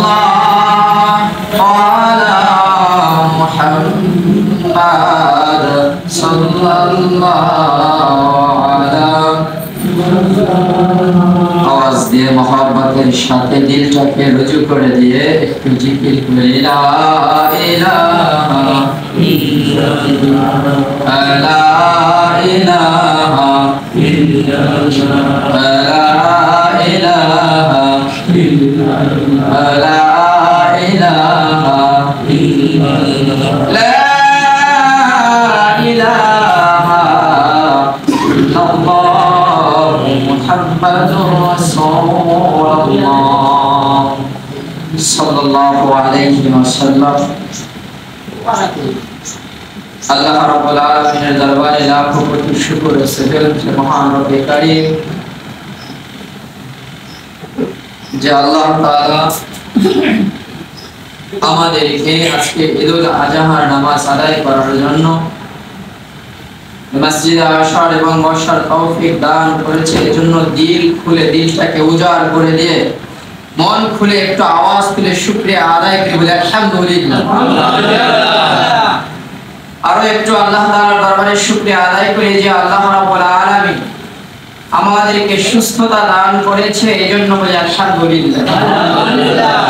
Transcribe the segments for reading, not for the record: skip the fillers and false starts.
সাল্লাল্লাহু আলা মুহাম্মাদ সাল্লাল্লাহু আলা আওয়াজ দিয়ে মোহাব্বতের সাথে দিলটাকে রুজু করে দিয়ে একটু জিকির করে লা ইলাহা ইল্লাল্লাহ লা ইলাহা ইল্লাল্লাহ লা ইলাহা ইল্লাল্লাহ লা ইলাহা ইল্লাল্লাহ লা ইলাহা ইল্লাল্লাহ মুহাম্মাদুর রাসূলুল্লাহ সাল্লাল্লাহু আলাইহি ওয়াসাল্লাম। আল্লাহ রাব্বুল আলামিনের দরবারে লাখো কোটি শুকর ও সুজুদ যে মহান রব্বে কারীম যে আল্লাহ তাআলা আমাদেরকে আজকে ঈদুল আজহার নামাজ আদায় করার জন্য মসজিদে আসার এবং বসার তৌফিক দান করেছে। এজন্য দিল খুলে দিলটাকে উজাড় করে দিয়ে মন খুলে একটু আওয়াজ তুলে শুকরিয়া আদায় করে বলে আলহামদুলিল্লাহ। আরো একটু আল্লাহ তাআলার দরবারে শুকরিয়া আদায় করে যে আল্লাহ রাব্বুল আলামিন আমাদেরকে সুস্থতা দান করেছে, এজন্য বলে আলহামদুলিল্লাহ।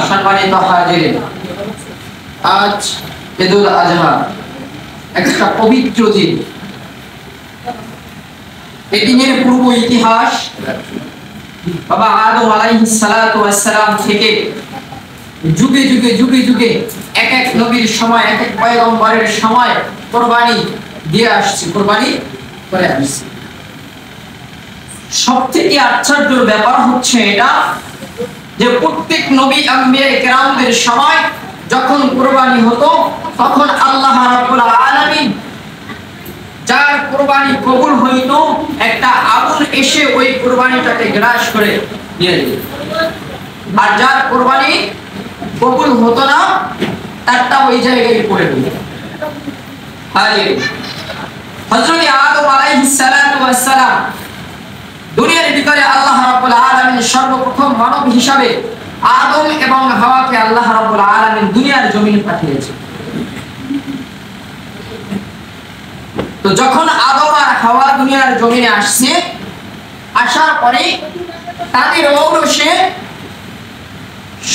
সম্মানিত হাজিরিন, আজ ঈদুল আজহা একটা পবিত্র দিন। এই দিনের পূর্ব ইতিহাস বাবা আদম আলাইহিস সালাতু ওয়াস সালাম থেকে যুগে যুগে যুগে যুগে এক এক নবীর সময় এক এক পয়গম্বরের সময় কুরবানি দিয়ে আসছে, কুরবানি করে আসছে। সবথেকে আশ্চর্যের ব্যাপার হচ্ছে এটা যে প্রত্যেক নবী আম্বিয়া কিরামদের সময় যখন কুরবানি হতো তখন আল্লাহ রাব্বুল আলামিন যার কুরবানি কবুল হইতো একটা আগুন এসে ওই কুরবানিটাকে গ্রাস করে নিয়ে যেত, আর যার কুরবানি কবুল হতো না তারটা ওই জায়গায় পড়ে যেত। হযরত আদম আলাইহিস সালাতু ওয়াস সালাম দুনিয়ার ভিতরে আল্লাহ রাব্বুল আলামিন সর্বপ্রথম মানব হিসাবে আদম এবং হাওয়াকে আল্লাহ রাব্বুল আলামিন দুনিয়ার জমিনে পাঠিয়েছেন। তো যখন আদম আর হাওয়া দুনিয়ার জমিনে আসছে, আসার পরে তাদের ঔরসে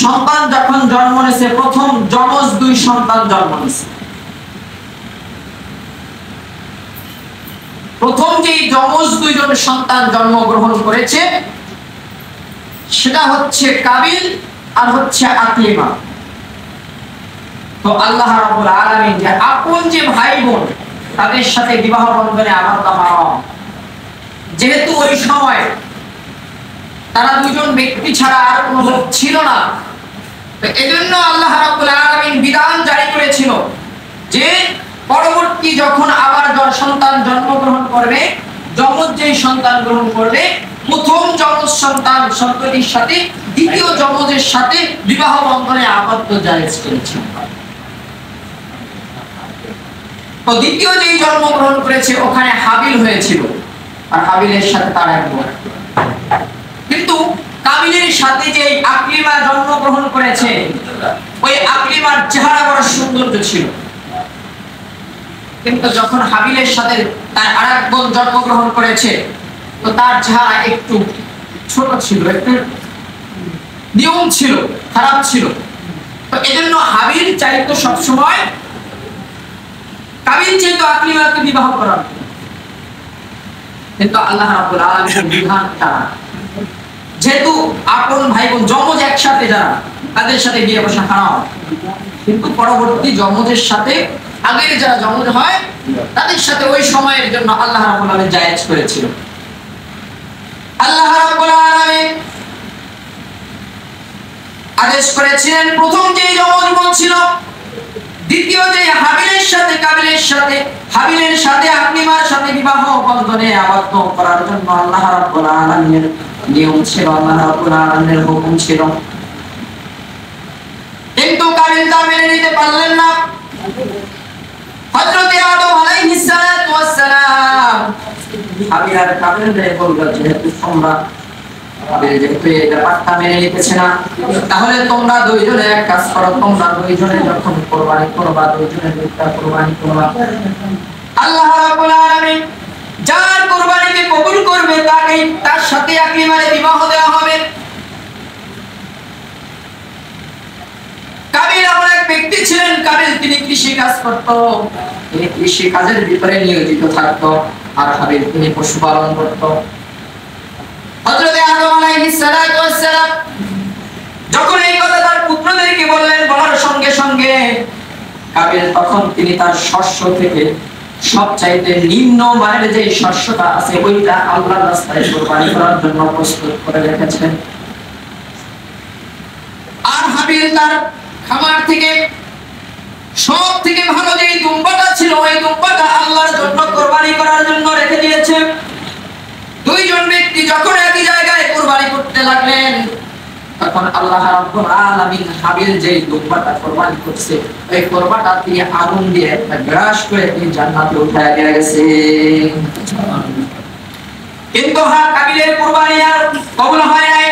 সন্তান যখন জন্ম নিয়েছে, প্রথম যমজ দুই সন্তান জন্ম নিয়েছে। প্রথম যে যমজ দুইজন সন্তান জন্মগ্রহণ করেছে সেটা হচ্ছে কাবিল আর হচ্ছে আকলিমা। তো আল্লাহ রাব্বুল আলামিন যে আপন যে ভাই বোন তাদের সাথে বিবাহ বন্ধনে আবদ্ধ হওয়া, যেহেতু ওই সময় তারা দুজন ব্যক্তি ছাড়া আর কোনো লোক ছিল না, তো এজন্য আল্লাহ রাব্বুল আলামিন বিধান জারি করেছিল যে পরবর্তী যখন আবার সন্তান জন্মগ্রহণ করবে, যমজ যে সন্তান গ্রহণ করবে, প্রথম যমজ সন্তান সন্ততির সাথে দ্বিতীয় যমজের সাথে বিবাহ বন্ধনে আবদ্ধ জায়েজ করেছিল। তো দ্বিতীয় যেই জন্মগ্রহণ করেছে ওখানে হাবিল হয়েছিল, আর হাবিলের সাথে তার এক বোন। কিন্তু কাবিলের সাথে যে আকলিমা জন্মগ্রহণ করেছে, ওই আকলিমার চেহারা বড় সৌন্দর্য ছিল, কিন্তু যখন হাবিলের সাথে তার আরেক বোন জন্মগ্রহণ করেছে তো তার চেহারা একটু ছোট ছিল, একটু নিয়ম ছিল, খারাপ ছিল। তো এজন্য হাবিল চাইতো সবসময় কাবিল চাইতো আকলিমাকে বিবাহ করার, কিন্তু আল্লাহ রাব্বুল আলামিনের বিধানটা যেহেতু আপন ভাই বোন যমজ একসাথে যারা তাদের সাথে বিয়ে বসা হারাম, কিন্তু পরবর্তী যমজের সাথে আগের যারা যমজ হয় তাদের সাথে ওই সময়ের জন্য আল্লাহ রাব্বুল আলামিন জায়েজ করেছিল। আল্লাহ রাব্বুল আলামিন আদেশ করেছিলেন প্রথম যে যমজ বোন ছিল, দ্বিতীয় যে হাবিলের সাথে কাবিলের সাথে, হাবিলের সাথে আকলিমার সাথে বিবাহ বন্ধনে আবদ্ধ করার জন্য আল্লাহ রাব্বুল আলামিনের নিয়ম ছিল, আল্লাহ রাব্বুল আলামিনের হুকুম ছিল। কিন্তু কাবিল তা মেনে নিতে পারলেন না। হযরত আদম আলাইহিস সালাতু ওয়াস সালাম হাবিল আর কাবিলকে বলল, যেহেতু তোমরা যেহেতু এই ব্যাপারটা মেনে নিতেছে না, তাহলে তোমরা দুইজনে এক কাজ করো, তোমরা দুইজনে যখন কোরবানি করবা, দুইজনে দুইটা কোরবানি করবা। আল্লাহ রাব্বুল আলামিন যার কোরবানিকে কবুল করবে তাকে তার সাথে আকলিমারে বিবাহ দেওয়া হবে। কাবিল এমন এক ব্যক্তি ছিলেন, কাবিল তিনি কৃষি কাজ করত, তিনি কৃষি কাজের ভিতরে নিয়োজিত থাকতো, আর হাবিল তিনি পশুপালন করত। হযরত আদম আলাইহিস সালাতু ওয়াস সালাম যখন এই কথা তার পুত্রদেরকে বললেন, বলার সঙ্গে সঙ্গে কাবিল তখন তিনি তার শস্য থেকে সবচাইতে নিম্ন মানের যে শস্যটা আছে ওইটা আল্লাহর রাস্তায় কোরবানি করার জন্য প্রস্তুত করে রেখেছেন। আর হাবিল তার খামার থেকে সব থেকে ভালো যে দুম্বাটা ছিল ওই দুম্বাটা আল্লাহর জন্য কোরবানি করার জন্য রেখে দিয়েছে। দুইজন ব্যক্তি যখন একই জায়গায় কোরবানি করতে লাগলেন, তখন আল্লাহ রাব্বুল আলামিন হাবিল যে দুম্বাটা কোরবানি করছে ওই কোরবানটা দিয়ে আগুন দিয়ে একটা গ্রাস করে তিনি জান্নাতে উঠায় দিয়ে গেছে। কিন্তু কাবিলের কোরবানি আর কবুল হয় নাই।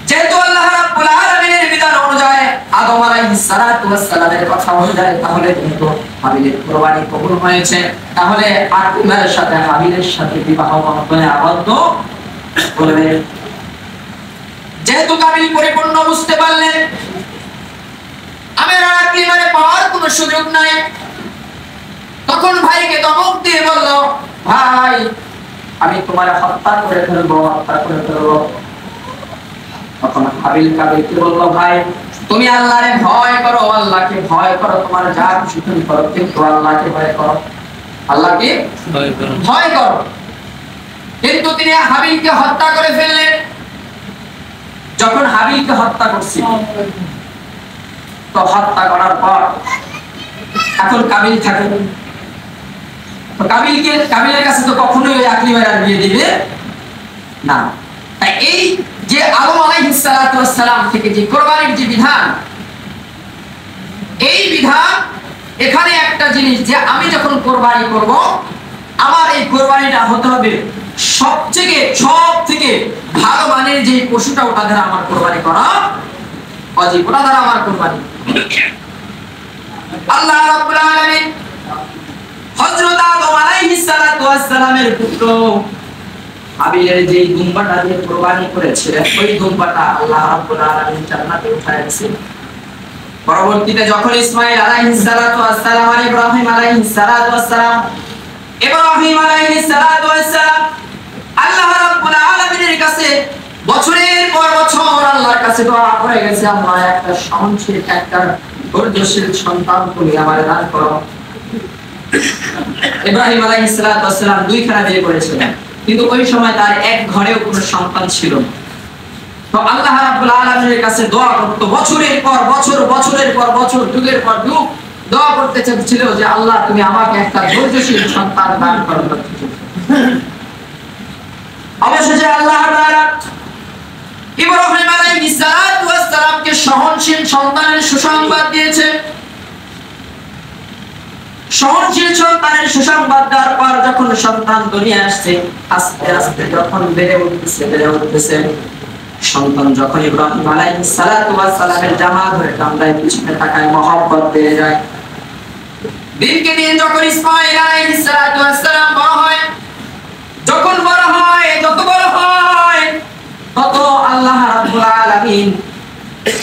যেহেতু আল্লাহ রাব্বুল আলামিনের বিধান অনুযায়ী আদম আলাইহিস সালাতু ওয়াস সালামের কথা অনুযায়ী তাহলে কিন্তু হাবিলের কোরবানি কবুল হয়েছে। তাহলে আকলিমার সাথে হাবিলের সাথে বিবাহ বন্ধনে আবদ্ধ করবে। যেহেতু কাবিল পরিপূর্ণ বুঝতে পারলেন আমার আকলিমারে পাওয়ার কোনো সুযোগ নাই, তখন ভাইকে ধমক দিয়ে বলল, ভাই আমি তোমার হত্যা করে ফেলবো, হত্যা করে ফেলবো। তখন হাবিল কাবিলকে বলল, ভাই তুমি আল্লাহরে ভয় করো, আল্লাহকে ভয় করো, তোমার যা কিছু তুমি করো, কিন্তু আল্লাহকে ভয় করো, আল্লাহকে ভয় করো। কিন্তু তিনি হাবিলকে হত্যা করে ফেললেন। যখন হাবিলকে হত্যা করছি, তো হত্যা করার পর এখন কাবিল থাকে, তো কাবিলের কাছে তো কখনোই ওই আকলিমার আর বিয়ে দিবে না। তাই এই যে আদম আলাইহিস সালাতু ওয়াস সালাম থেকে যে কোরবানির যে বিধান, এই বিধান এখানে একটা জিনিস যে আমি যখন কোরবানি করব, আমার এই কোরবানিটা হতে হবে সব থেকে ভালো মানের যে পশুটা, ওটা দ্বারা আমার কোরবানি করা ওয়াজিব, ওটা দ্বারা আমার কোরবানি। আল্লাহ রাব্বুল আলামিন হযরত আদম আলাইহিস সালাতু ওয়াস সালামের পুত্র হাবিলের যে দুম্বাটা দিয়ে কোরবানি করেছিলেন, ওই দুম্বাটা আল্লাহ রাব্বুল আলামিন জান্নাতে উঠাইছেন। পরবর্তীতে যখন ইসমাঈল আলাইহিস সালাতু ওয়াস সালাম আর ইব্রাহিম আলাইহিস সালাতু ওয়াস সালাম আল্লাহ রাব্বুল আলামিনের কাছে বছরের পর বছর আল্লাহর কাছে দোয়া করে গেছে, আল্লাহ একটা সহনশীল, একটা ধৈর্যশীল সন্তান তুমি আমারে দান করো। ইব্রাহিম আলাইহিস সালাতু ওয়াস সালাম দুইখানা বিয়ে করেছিলেন, কিন্তু ওই সময় তার এক ঘরেও কোনো সন্তান ছিল না। তো আল্লাহ রাব্বুল আলামিনের কাছে দোয়া করত, বছরের পর বছর, যুগের পর যুগ দোয়া করতে চাচ্ছিল যে আল্লাহ তুমি আমাকে একটা ধৈর্যশীল সন্তান দান করো। অবশেষে আল্লাহ তাআলা ইব্রাহিম আলাইহিস সালাতু ওয়াস সালামকে সহনশীল সন্তানের সুসংবাদ দিয়েছে। সহনশীল সন্তানের সুসংবাদ দেওয়ার পর যখন সন্তান দুনিয়া আসছে, আস্তে আস্তে যখন বেড়ে উঠতেছে, সন্তান যখন ইব্রাহিম আলাইহিস সালাতু ওয়াস সালামের জামাত হয়ে কামড়ায় পিছনে তাকায়, মহব্বত বেড়ে যায়। দিনকে দিন যখন ইসমাঈল আলাইহিস সালাতু ওয়াস সালাম বড় হয়, যখন বড় হয়, যত বড় হয়, তত আল্লাহ রাব্বুল আলামিন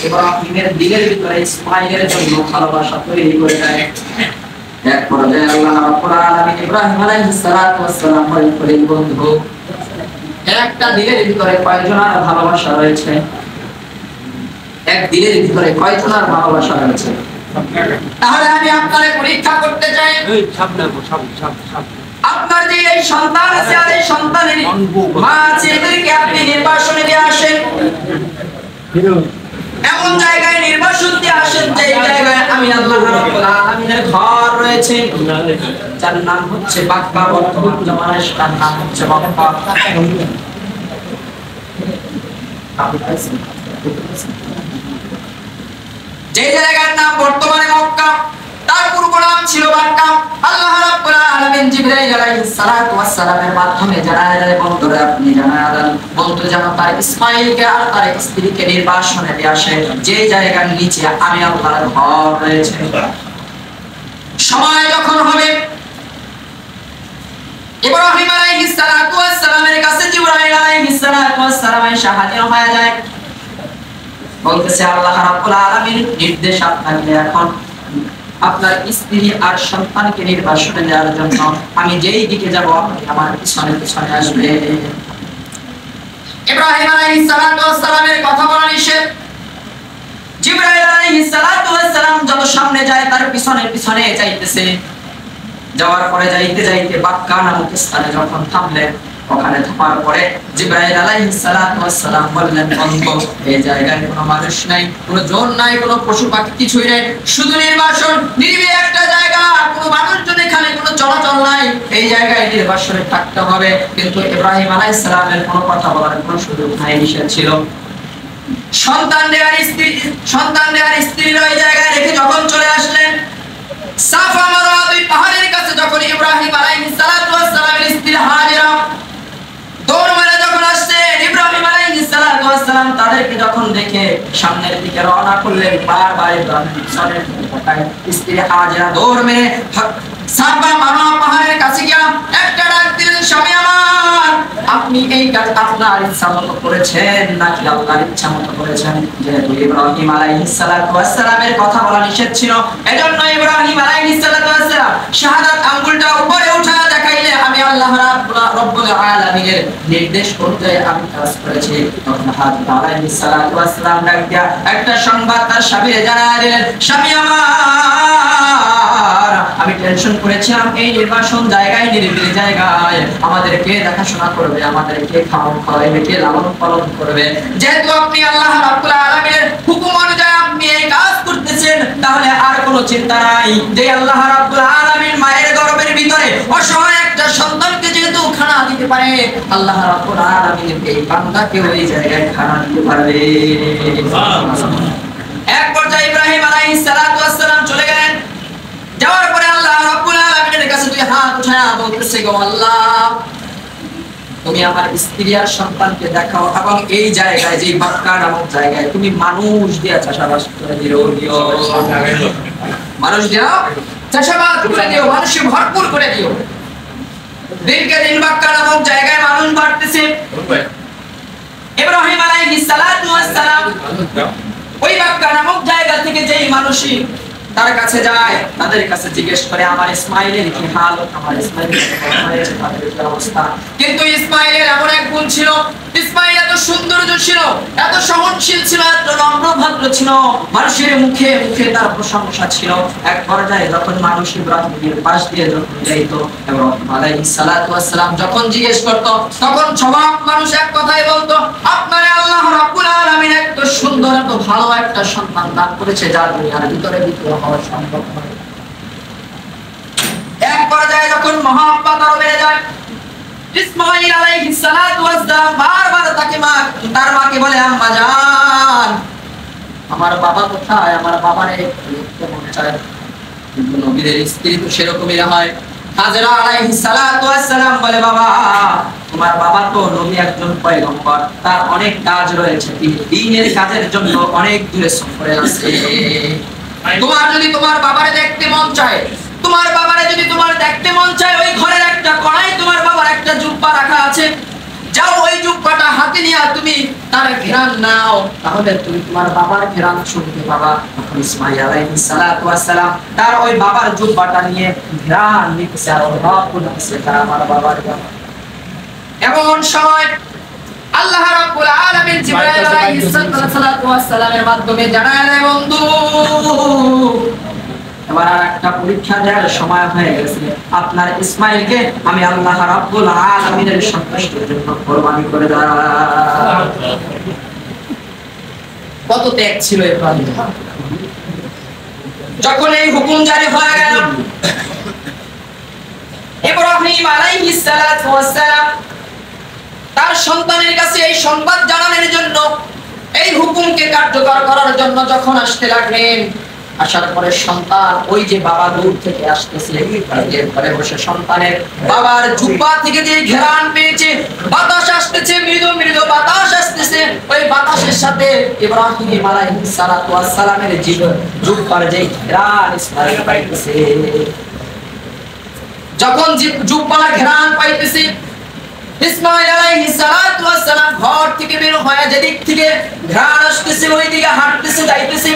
ইব্রাহিমের দিলের ভিতরে ইসমাঈলের জন্য ভালোবাসা তৈরি করে দেয়। এক পর্যায়ে আল্লাহ রাব্বুল আলামিন ইব্রাহিম আলাইহিস সালাতু ওয়াস সালাম বলেন, বন্ধু একটা দিলের ভিতরে কয়জনের ভালোবাসা রয়েছে? এক দিলের ভিতরে কয়জনের ভালোবাসা রয়েছে? তাহলে আমি আপনারে পরীক্ষা করতে চাই, আপনার যে এই সন্তান আছে আর এই সন্তানের মা আছে, এদেরকে আপনি নির্বাসনে দিয়ে আসেন, এমন জায়গায় নির্বাসন দিয়ে আসেন যে জায়গায় আমি আল্লাহ রাব্বুল আলামিনের ঘর রয়েছে, যার নাম হচ্ছে বাক্কা। বর্তমান জামানায় তার নাম হচ্ছে মক্কা। যে জায়গার নাম বর্তমানে মক্কা, তার পূর্ব নাম ছিল বাক্কা। আল্লাহ রাব্বুল আলামিন জিবরাইল আলাইহিস সালাতু ওয়াস সালামের মাধ্যমে জানায় দেয়, বন্ধুরা আপনি জানায় দেন বন্ধু যেন তার ইসমাঈলকে আর তার স্ত্রীকে নির্বাসনে দিয়ে আসে, যে জায়গার নিচে আমি আল্লাহর ঘর রয়েছে। সময় যখন হবে, ইব্রাহিম আলাইহিস সালাতু ওয়াস সালামের কাছে জিবরাইল আলাইহিস সালাতু ওয়াস সালাম এসে হাজির হয়ে যায়। বলতেছে আল্লাহ রাব্বুল আলামিন নির্দেশ আপনাকে এখন আপনার স্ত্রী আর সন্তানকে নির্বাসনে দেওয়ার জন্য আমি যেই দিকে যাব আপনি আমার পিছনে পিছনে আসবে। ইব্রাহিম আলাইহিস সালাতু ওয়াস সালামের কথা বলা নিষেধ। জিবরাইল আলাইহিস সালাতু ওয়াস সালাম যত সামনে যায় তার পিছনে পিছনে যাইতেছে। যাওয়ার পরে যাইতে যাইতে বাক্কা নামক স্থানে যখন থামলেন, ওখানে থামার পরে জিবরাইল আলাইহিস সালাতু ওয়াস সালাম বললেন, বন্ধু এই জায়গায় কোনো মানুষ নাই, কোনো জন নাই, কোনো পশু পাখি কিছুই নাই, শুধু নির্বাসন, নিরিবিলি একটা জায়গা, কোনো মানুষজন এখানে, কোনো চলাচল নাই, এই জায়গায় নির্বাসনে থাকতে হবে। কিন্তু ইব্রাহিম আলাইহিস সালামের কোনো কথা বলার কোনো সুযোগ নাই, নিষেধ ছিল। সন্তান দেওয়ার স্ত্রীর ওই জায়গায় রেখে যখন চলে আসলেন, সাফা মারওয়া দুই পাহাড়ের কাছে যখন ইব্রাহিম আলাইহিস সালাতু ওয়াস সালামের স্ত্রী হাজেরা দৌড় মেরে যখন আসছেন, ইব্রাহিম আলাইহিস সালাতু ওয়াস সালাম তাদেরকে যখন দেখে সামনের দিকে রওনা করলেন, বারবার ইব্রাহিম পিছনের দিকে তাকায়। স্ত্রী হাজেরা দৌড় মেরে সাফা মারওয়া পাহাড়ের কাছে গিয়ে একটা ডাক দিলেন, স্বামী আমার, আপনি এই কাজ আপনার ইচ্ছা মতো করেছেন নাকি আল্লাহর ইচ্ছা মতো করেছেন? যেহেতু ইব্রাহিম আলাইহিস সালাতু ওয়াস সালামের কথা বলা নিষেধ ছিল, এজন্য ইব্রাহিম আলাইহিস সালাতু ওয়াস সালাম শাহাদাত আঙ্গুলটা উপরে উঠায় দেখাইলে আমি আল্লাহ রাব্বুল আলামিনের নির্দেশ অনুযায়ী আমি কাজ করেছি। তখন হাজরত আলাইহিস সালাতু ওয়াস সালাম ডাক দিয়া একটা সংবাদ তার স্বামীকে জানায় দিলেন, স্বামী আমার, আমি টেনশন করেছিলাম এই নির্বাসন জায়গায়, নিরিবিলি জায়গায় আমাদেরকে দেখাশোনা করবে, আমাদেরকে খাওয়ান খাওয়াইবে, কে লালন পালন করবে। যেহেতু আপনি আল্লাহ রাব্বুল আলামিনের হুকুম অনুযায়ী আপনি এই কাজ করতেছেন, তাহলে আর কোনো চিন্তা নাই। যে আল্লাহ রাব্বুল আলামিন মায়ের গর্ভের ভিতরে অসহায় একটা সন্তানকে যেহেতু খানা দিতে পারে, আল্লাহ রাব্বুল আলামিন এই বান্দাকে ওই জায়গায় খানা দিতে পারবে। এক পর্যায়ে ইব্রাহিম আলাইহিস সালাতু ওয়াস সালাম চলে গেলেন। যাওয়ার পরে আল্লাহ রাব্বুল আলামিনের কাছে দুই হাত উঠায়া বলতেছে, গো আল্লাহ, তুমি আমার স্ত্রী আর সন্তানকে দেখাও এবং এই জায়গায়, যে বাক্কা নামক জায়গায় তুমি মানুষ দিয়া চাষাবাস করে দিও, মানুষ দিয়া চাষাবাদ করে দিও, মানুষে ভরপুর করে দিও। দিনকে দিন বাক্কা নামক জায়গায় মানুষ বাড়তেছে। ইব্রাহিম আলাইহিস সালাতু ওয়াস সালাম ওই বাক্কা নামক জায়গা থেকে যেই মানুষই তার কাছে যায়, তাদের কাছে জিজ্ঞেস করে আমার ইসমাইলের কি হাল, আমার ইসমাইলের কি অবস্থা। কিন্তু ইসমাইলের এমন এক গুণ ছিল, ইসমাইল এত সৌন্দর্য ছিল, এত সহনশীল ছিল, এত নম্র ভদ্র ছিল, মানুষের মুখে মুখে তার প্রশংসা ছিল। এক পর্যায়ে যখন মানুষ ইব্রাহিমের পাশ দিয়ে যখন যাইতো, ইব্রাহিম আলাইহিস সালাতু ওয়াস সালাম যখন জিজ্ঞেস করত, তখন সবাই মানুষ এক কথাই বলতো, আপনারে আল্লাহ রাব্বুল আলামিন এত সুন্দর, এত ভালো একটা সন্তান দান করেছে যা দুনিয়ার ভিতরে হওয়া সম্ভব নয়। এক পর্যায়ে যখন মহব্বত আরো বেড়ে যায়, ইসমাঈল আলাইহিস সালাতু ওয়াস সালাম বারবার তার মাকে বলে, আম্মা জান, আমার বাবা কোথায়, আমার বাবারে দেখতে মন চায়। কিন্তু নবীদের স্ত্রী তো সেরকমই হয়। হাজেরা আলাইহিস সালাতু ওয়াস সালাম বলে, বাবা, তোমার বাবা তো নবী, একজন পয়গম্বর, তার অনেক কাজ রয়েছে, তিনি দ্বীনের কাজের জন্য অনেক দূরে সফরে আছে। তোমার যদি তোমার বাবারে দেখতে মন চায়, তোমার বাবারে যদি তোমার দেখতে মন চায়, ওই ঘরের একটা কোণায় তোমার বাবার একটা জুব্বা রাখা আছে, যাও ওই জুব্বাটা হাতে নিয়ে তুমি তার ঘেরান নাও, তাহলে তুমি তোমার বাবার ঘেরান শুনতে পাবা। তখন ইসমাঈল আলাইহিস সালাতু ওয়াস সালাম তার ওই বাবার জুব্বাটা নিয়ে ঘেরান নিতেছে আর অনুভব করতেছে তার আমার বাবার ঘেরান। এমন সময় আল্লাহ রাব্বুল আলামিন জিবরাইল আলাইহিস সালাতু ওয়াস সালামের মাধ্যমে জানায় দেয়, বন্ধু, এবার একটা পরীক্ষা দেওয়ার সময় হয়ে গেছে, আপনার ইসমাঈলকে আমি আল্লাহ রাব্বুল আলামিনের সন্তুষ্টির জন্য কুরবানি করে দাও। কত ত্যাগ ছিল ইব্রাহিম। যখন এই হুকুম জারি হয়ে গেল, ইব্রাহিম আলাইহিস সালাতু ওয়াস সালাম তার সন্তানের কাছে এই সংবাদ জানানোর জন্য, এই হুকুমকে কার্যকর করার জন্য যখন আসতে লাগলেন, আসার পরে সন্তান ওই যে বাবা দূর থেকে আসতেছে, ঘরে বসে সন্তানের বাবার জুব্বা থেকে যে ঘেরান পেয়েছে, বাতাস আসতেছে, মৃদু মৃদু বাতাস আসতেছে, ওই বাতাসের সাথে ইব্রাহিম আলাইহিস সালাতু ওয়াস সালামের জীবন জুব্বার যে ঘেরান ইসমাইল পাইতেছে। যখন জুব্বার ঘেরান পাইতেছে, ইসমাইল আলাইহিস সালাতু ওয়াস সালাম ঘর থেকে বের হয়ে যেদিক থেকে ঘ্রাণ আসতেছে ওই দিকে হাঁটতেছে, যাইতেছে।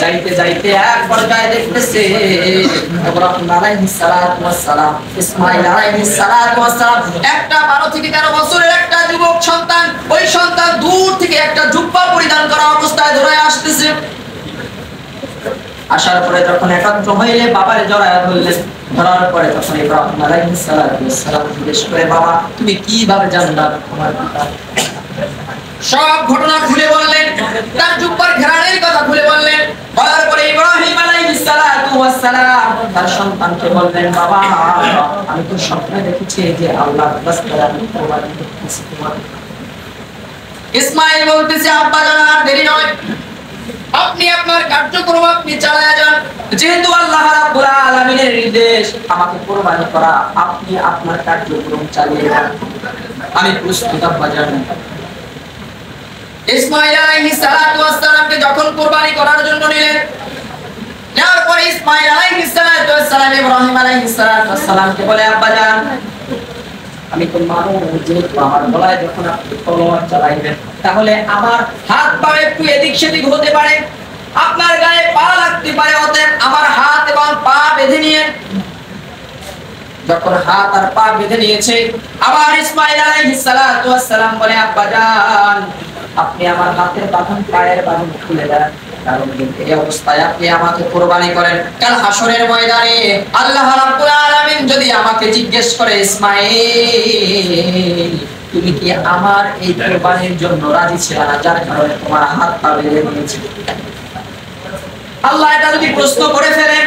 যাইতে যাইতে এক পর্যায়ে দেখতেছে ইব্রাহিম আলাইহিস সালাতু ওয়াস সালাম, ইসমাইল আলাইহিস সালাতু ওয়াস সালাম একটা 12 থেকে 13 বছরের একটা যুবক সন্তান, ওই সন্তান দূর থেকে একটা জুব্বা পরিধান করা অবস্থায় ধরে আসতেছে। আসার পরে যখন একত্র হইলে বাবারে জড়ায়া ধরলেন, ধরার পরে তখন ইব্রাহিম আলাইহিস সালাতু ওয়াস সালাম জিজ্ঞেস করে, বাবা তুমি কিভাবে জানলা তোমার পিতা? সব ঘটনা খুলে বললেন, তার জুব্বার ঘেরানের কথা খুলে বললেন। বলার পরে ইব্রাহিম আলাইহিস সালাতু ওয়াস সালাম তার সন্তানকে বললেন, বাবা আমি তো স্বপ্নে দেখেছি যে আল্লাহর রাস্তায় আমি কুরবানি করতেছি তোমার। ইসমাইল বলতেছে, আব্বা জান আর দেরি নয়, আপনি আপনার কার্যক্রম আপনি চালায়া যান, যেহেতু আল্লাহ রাব্বুল আলামিনের নির্দেশ আমাকে কুরবানি করা, আপনি আপনার কার্যক্রম চালিয়ে যান, আমি প্রস্তুত আব্বা জান। ইসমাইল আলাইহিস সালাতু ওয়াস সালামকে যখন কুরবানি করার জন্য নিলেন, নেওয়ার পরে ইসমাইল আলাইহিস সালাতু ওয়াস সালাম ইব্রাহিম আলাইহিস সালাতু ওয়াস সালামকে বলে, আব্বা জান আমি তো মানুষ, যেহেতু আমার গলায় যখন আপনি তলোয়ার চালাইবেন তাহলে আমার হাত পা একটু এদিক সেদিক হতে পারে, আপনার গায়ে পা লাগতে পারে, অতএব আমার হাত এবং পা বেঁধে নিয়ে। যখন হাত আর পা বেঁধে নিয়েছে, আবার ইসমাইল আলাইহিস সালাতু ওয়াস সালাম বলে, আব্বা জান আপনি আমার হাতের বাঁধন পায়ের বাঁধন খুলে দেন, কারণ এই অবস্থায় আপনি আমাকে কুরবানি করেন, কাল হাসরের ময়দানে আল্লাহ রাব্বুল আলামিন যদি আমাকে জিজ্ঞেস করে, ইসমাইল তুমি কি আমার এই কুরবানির জন্য রাজি ছিলে না, যার কারণে তোমার হাত পা বেঁধে নিয়েছে? আল্লাহ এটা যদি প্রশ্ন করে ফেলেন,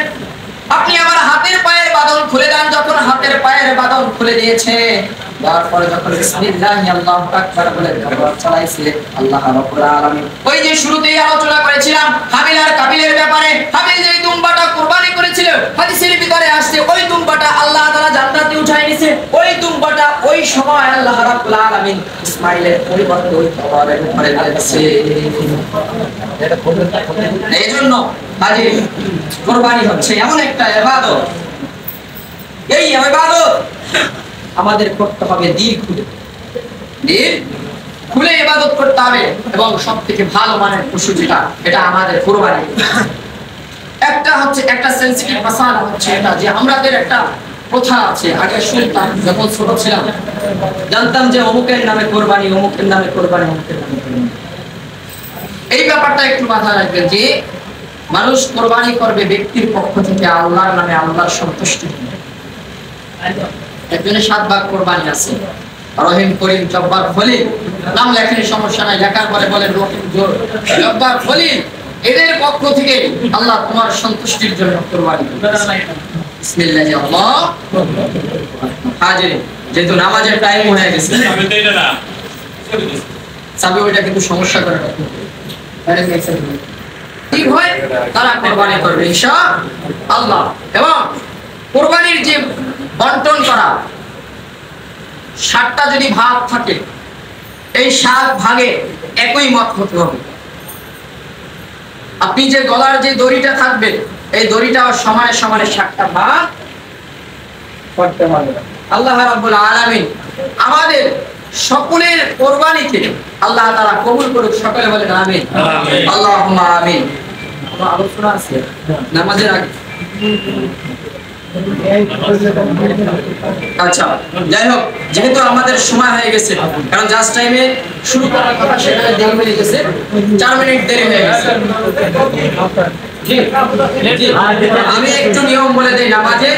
আপনি আমার হাতের পায়ের বাঁধন খুলে দেন। যখন হাতের পায়ের বাঁধন খুলে দিয়েছে, তারপরে যখন বিসমিল্লাহি আল্লাহু আকবার বলে তলোয়ার চালাইছে, আল্লাহ রাব্বুল আলামিন ওই যে শুরুতেই আলোচনা করেছিলাম হাবিল আর কাবিলের ব্যাপারে, হাবিল যে দুম্বাটা কুরবানি করেছিল, হাদিসের ভিতরে আসছে ওই দুম্বাটা আল্লাহ তাআলা জান্নাতে উঠায় নিয়েছে। ওই দুম্বাটা ওই সময় আল্লাহ রাব্বুল আলামিন ইসমাইলের পরিবর্তে ওই তলোয়ারের উপরে দিয়েছে। এইজন্য হাজির কুরবানি হচ্ছে এমন একটা ইবাদত, এই ইবাদত আমাদের করতে হবে দিল খুলে ইবাদত করতে হবে, এবং সবথেকে ভালো মানের পশু যেটা, এটা আমাদের কুরবানি। একটা হচ্ছে একটা সেনসিটিভ মাসালা হচ্ছে এটা যে আমাদের একটা প্রথা আছে, আগে শুনতাম যখন ছোট ছিলাম, জানতাম যে অমুকের নামে কুরবানি, অমুকের নামে কুরবানি, অমুকের নামে কুরবানি। এই ব্যাপারটা একটু মাথায় রাখবেন যে মানুষ কুরবানি করবে ব্যক্তির পক্ষ থেকে আল্লাহর নামে, আল্লাহর সন্তুষ্টি। একজনের 7 ভাগ কুরবানি আছে, রহিম, করিম, জব্বার, খলিল, নাম লেখেন সমস্যা নাই, লেখার পরে বলেন রহিম, জব্বার, খলিল, এদের পক্ষ থেকে আল্লাহ তোমার সন্তুষ্টির জন্য কুরবানি। বিসমিল্লাহ আল্লাহ হাজির, যেহেতু নামাজের টাইম হয়ে গেছে, সাবি ওইটা কিন্তু সমস্যা করে ঠিক হয়, তারা কুরবানি করবে ইনশাআল্লাহ। এবং কুরবানির যে বন্টন করা, 7টা যদি ভাগ থাকে, এই 7 ভাগে একই মত হতে হবে। আপনি যে গলার যে দড়িটা থাকবে, এই দড়িটা সমানে সমানে 7টা ভাগ করতে হবে। আল্লাহ রাব্বুল আলামিন আমাদের সকলের কুরবানিকে আল্লাহ তাআলা কবুল করুক, সকলে বলেন আমিন, আল্লাহুম্মা আমিন। কোনো আলোচনা আছে নামাজের আগে? আচ্ছা, যাই হোক, যেহেতু আমাদের সময় হয়ে গেছে, কারণ জাস্ট টাইমে শুরু করার কথা, সেখানে দেরি হয়ে গেছে, 4 মিনিট দেরি হয়ে গেছে। আমি একটু নিয়ম বলে দেই নামাজে।